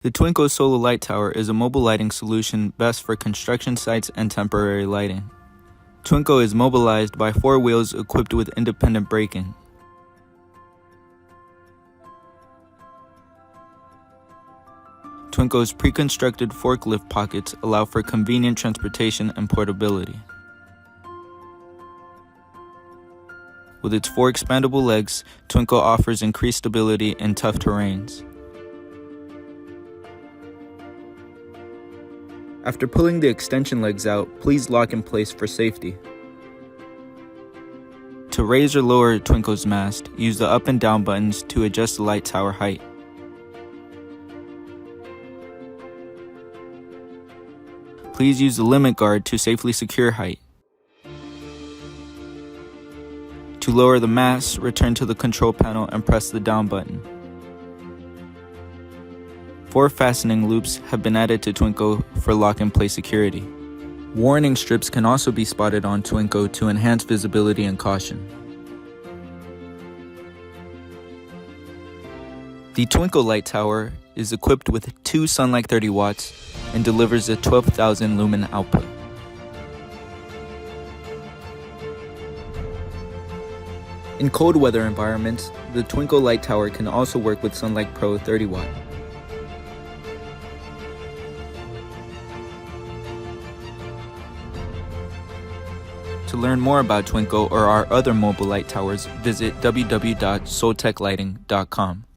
The Twinko Solar Light Tower is a mobile lighting solution best for construction sites and temporary lighting. Twinko is mobilized by 4 wheels equipped with independent braking. Twinko's pre-constructed forklift pockets allow for convenient transportation and portability. With its 4 expandable legs, Twinko offers increased stability in tough terrains. After pulling the extension legs out, please lock in place for safety. To raise or lower Twinko's mast, use the up and down buttons to adjust the light tower height. Please use the limit guard to safely secure height. To lower the mast, return to the control panel and press the down button. 4 fastening loops have been added to Twinko for lock-and-place security. Warning strips can also be spotted on Twinko to enhance visibility and caution. The Twinko Light Tower is equipped with 2 SUNLIKE 30 watts and delivers a 12,000 lumen output. In cold weather environments, the Twinko Light Tower can also work with SUNLIKE PRO 30 watt. To learn more about Twinko or our other mobile light towers, visit www.soltechlighting.com.